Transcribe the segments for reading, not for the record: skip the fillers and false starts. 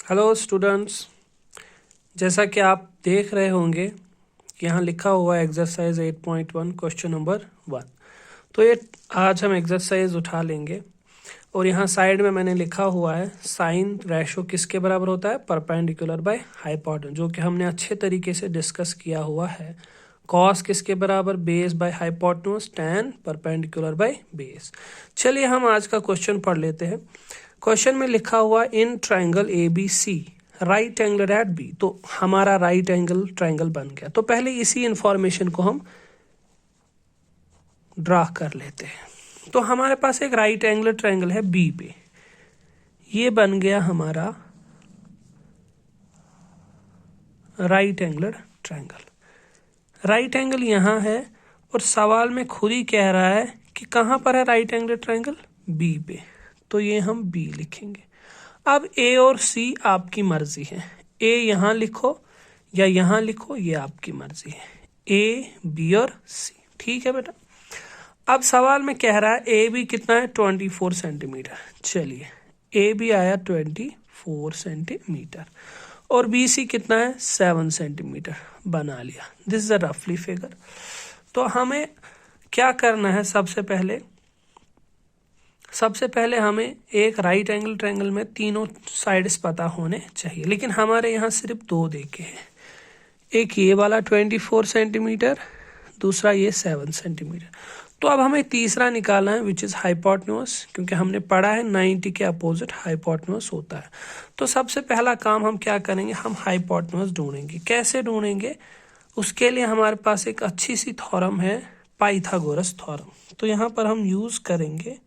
Hello students, जैसा कि आप देख रहे होंगे यहाँ लिखा हुआ है एक्सरसाइज 8.1 क्वेश्चन नंबर 1। तो ये आज हम एक्सरसाइज उठा लेंगे और यहाँ साइड में मैंने लिखा हुआ है साइन रेशो किसके बराबर होता है, परपेंडिकुलर बाय हाइपोटेन्यूज, जो कि हमने अच्छे तरीके से डिस्कस किया हुआ है। कॉस किसके बराबर, base by hypotenuse, tan perpendicular by base. चलिए हम आज का क्वेश्चन पढ़ लेते हैं। क्वेश्चन में लिखा हुआ in triangle A B C right angle at B, तो हमारा राइट एंगल ट्राइंगल बन गया। तो पहले इसी इंफॉर्मेशन को हम ड्रा कर लेते हैं। तो हमारे पास एक राइट एंगल ट्राइंगल है बी पे, ये बन गया हमारा right angle triangle. Right angle यहाँ है और सवाल में खुद ही कह रहा है कि कहाँ पर है राइट एंगल ट्राइंगल, बी पे, तो ये हम बी लिखेंगे। अब ए और सी आपकी मर्जी है, ए यहाँ लिखो या यहाँ लिखो, ये आपकी मर्जी है, ए बी और सी। ठीक है बेटा। अब सवाल में कह रहा है ए बी कितना है, 24 सेंटीमीटर। चलिए ए बी आया 24 सेंटीमीटर और बी सी कितना है, 7 सेंटीमीटर बना लिया। दिस इज अ रफली फिगर। तो हमें क्या करना है, सबसे पहले हमें एक राइट एंगल ट्रायंगल में तीनों साइड्स पता होने चाहिए, लेकिन हमारे यहाँ सिर्फ दो देखे हैं। एक ये वाला 24 सेंटीमीटर, दूसरा ये 7 सेंटीमीटर। तो अब हमें तीसरा निकालना है विच इज हाइपोटेन्यूज, क्योंकि हमने पढ़ा है 90 के अपोजिट हाइपोटेन्यूज होता है। तो सबसे पहला काम हम क्या करेंगे, हम हाइपोटेन्यूज ढूंढेंगे। कैसे ढूंढेंगे, उसके लिए हमारे पास एक अच्छी सी थ्योरम है, पाइथागोरस थ्योरम। तो यहाँ पर हम यूज करेंगे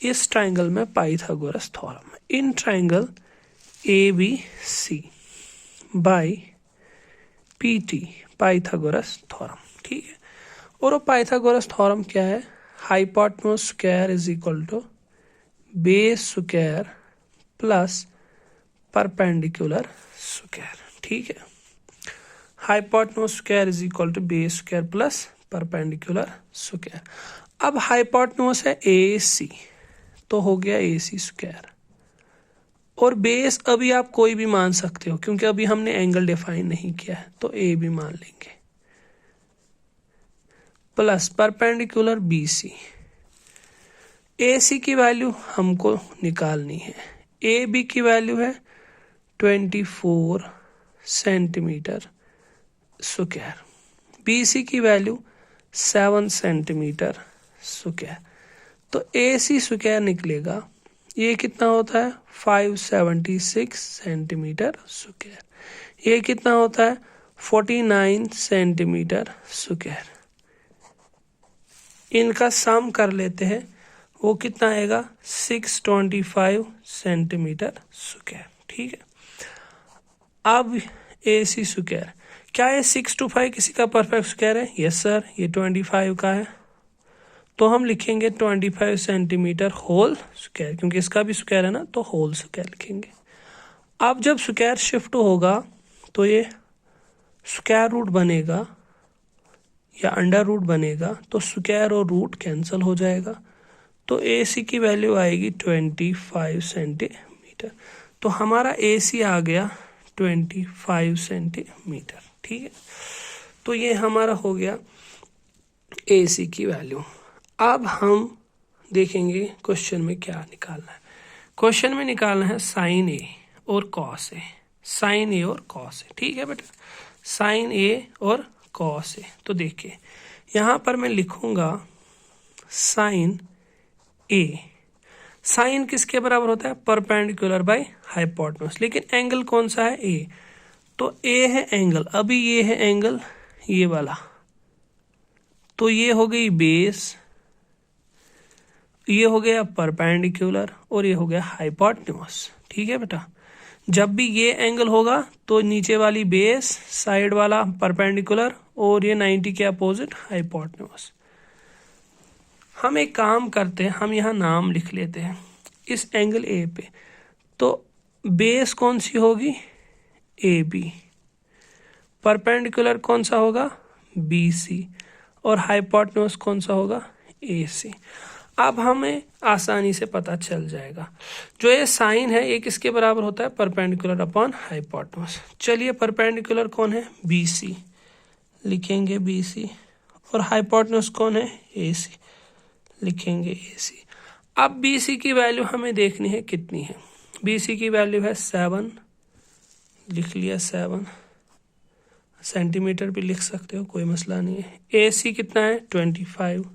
इस ट्राइंगल में Pythagoras theorem. In triangle A B C by P T, Pythagoras theorem. ठीक है। और वो पाइथागोरस थ्योरम क्या है, hypotenuse square is equal to base square plus perpendicular square. ठीक है। Hypotenuse square is equal to base square plus perpendicular square. अब हाइपोटेन्यूज है ए सी, तो हो गया ए सी स्क्वायर, और बेस अभी आप कोई भी मान सकते हो क्योंकि अभी हमने एंगल डिफाइन नहीं किया है, तो ए भी मान लेंगे, प्लस परपेंडिकुलर बी सी। ए सी की वैल्यू हमको निकालनी है, ए बी की वैल्यू है 24 सेंटीमीटर स्क्वायर, बी सी की वैल्यू 7 सेंटीमीटर स्क्वायर। तो ए सी स्क्वायर निकलेगा, ये कितना होता है 576 सेंटीमीटर स्क्वायर, ये कितना होता है 49 सेंटीमीटर स्क्वायर। इनका सम कर लेते हैं, वो कितना आएगा 625 सेंटीमीटर स्क्वायर। ठीक है। अब ए सी स्क्वायर, क्या ये 625 किसी का परफेक्ट स्क्वायर है? यस सर, ये 25 का है, तो हम लिखेंगे 25 सेंटीमीटर होल स्क्वायर, क्योंकि इसका भी स्क्वायर है ना, तो होल स्क्वायर लिखेंगे। अब जब स्क्वायर शिफ्ट होगा तो ये स्क्वायर रूट बनेगा या अंडर रूट बनेगा, तो स्क्वायर और रूट कैंसिल हो जाएगा, तो ए सी की वैल्यू आएगी 25 सेंटीमीटर। तो हमारा ए सी आ गया 25 सेंटीमीटर। ठीक है। तो ये हमारा हो गया ए सी की वैल्यू। अब हम देखेंगे क्वेश्चन में क्या निकालना है। क्वेश्चन में निकालना है साइन ए और कॉस ए, साइन ए और कॉस ए। ठीक है बेटा, साइन ए और कॉस ए। तो देखिए यहाँ पर मैं लिखूंगा साइन ए। साइन किसके बराबर होता है, परपेंडिकुलर बाय हाइपोटेन्यूज, लेकिन एंगल कौन सा है, ए, तो ए है एंगल, अभी ये है एंगल ये वाला, तो ये हो गई बेस, ये हो गया परपेंडिकुलर और ये हो गया हाइपोटेन्यूज। ठीक है बेटा, जब भी ये एंगल होगा तो नीचे वाली बेस, साइड वाला परपेंडिकुलर और ये 90 के अपोजिट हाइपोटेन्यूज। हम एक काम करते हैं, हम यहाँ नाम लिख लेते हैं इस एंगल ए पे। तो बेस कौन सी होगी, ए बी, परपेंडिकुलर कौन सा होगा, बी सी, और हाइपोटेन्यूज कौन सा होगा, ए सी। अब हमें आसानी से पता चल जाएगा। जो ये साइन है ये किसके बराबर होता है, परपेंडिकुलर अपॉन हाइपोटेन्यूज। चलिए परपेंडिकुलर कौन है, BC, लिखेंगे BC, और हाइपोटेन्यूज कौन है, AC, लिखेंगे AC। अब BC की वैल्यू हमें देखनी है कितनी है। BC की वैल्यू है 7, लिख लिया 7, सेंटीमीटर भी लिख सकते हो, कोई मसला नहीं है। AC कितना है, 25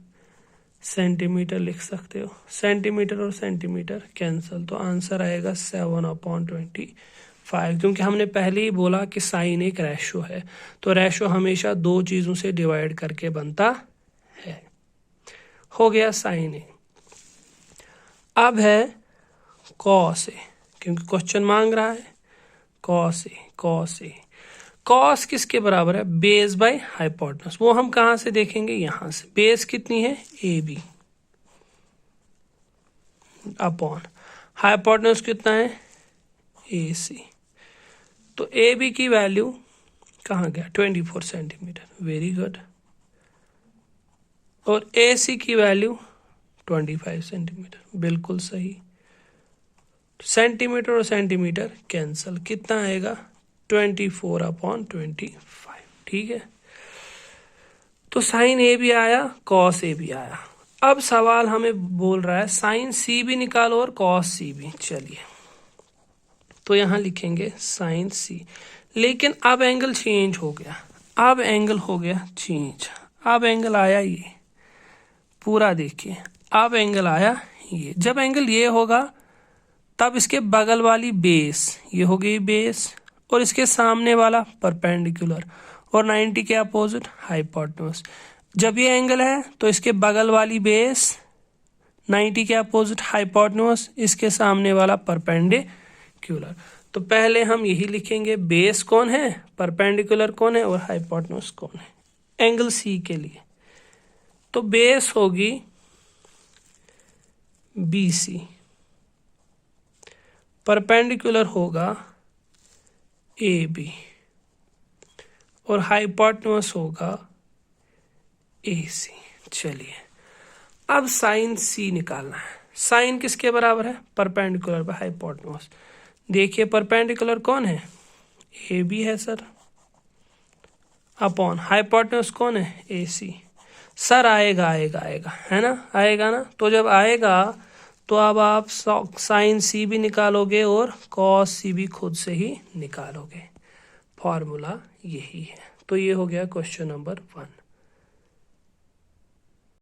सेंटीमीटर लिख सकते हो। सेंटीमीटर और सेंटीमीटर कैंसिल, तो आंसर आएगा 7/25, क्योंकि हमने पहले ही बोला कि साइन एक रेशो है, तो रेशो हमेशा दो चीज़ों से डिवाइड करके बनता है। हो गया साइन ए। अब है कॉस ए, क्योंकि क्वेश्चन मांग रहा है cos A. Cos A, cos किसके बराबर है, बेस बाय हाइपोटेन्यूज। वो हम कहां से देखेंगे, यहां से। बेस कितनी है, AB, अपॉन हाइपोटेन्यूज कितना है, AC। तो AB की वैल्यू कहाँ गया, 24 सेंटीमीटर, वेरी गुड। और AC की वैल्यू 25 सेंटीमीटर, बिल्कुल सही। सेंटीमीटर और सेंटीमीटर कैंसल, कितना आएगा, 24/25, ठीक है। तो साइन ए भी आया, कॉस ए भी आया। अब सवाल हमें बोल रहा है साइन C भी निकालो और कॉस C भी। चलिए, तो यहां लिखेंगे साइन C, लेकिन अब एंगल चेंज हो गया। अब एंगल हो गया चेंज, अब एंगल आया ये पूरा, देखिए अब एंगल आया ये। जब एंगल ये होगा तब इसके बगल वाली बेस, ये हो गई बेस, और इसके सामने वाला परपेंडिकुलर, और 90 के अपोजिट हाइपोटेन्यूज। जब ये एंगल है तो इसके बगल वाली बेस, 90 के अपोजिट हाइपोटेन्यूज, इसके सामने वाला परपेंडिकुलर। तो पहले हम यही लिखेंगे, बेस कौन है, परपेंडिकुलर कौन है, और हाइपोटेन्यूज कौन है एंगल C के लिए। तो बेस होगी BC, परपेंडिकुलर होगा AB, और हाइपोटेन्यूज होगा AC। चलिए, अब साइन C निकालना है। साइन किसके बराबर है, परपेंडिकुलर बाय हाइपोटेन्यूज। देखिए परपेंडिकुलर कौन है, AB है सर, अपॉन हाइपोटेन्यूज कौन है, AC। सर आएगा आएगा आएगा, है ना, आएगा ना। तो जब आएगा तो अब आप साइन C भी निकालोगे और कॉस C भी खुद से ही निकालोगे। फॉर्मूला यही है। तो ये हो गया क्वेश्चन नंबर 1।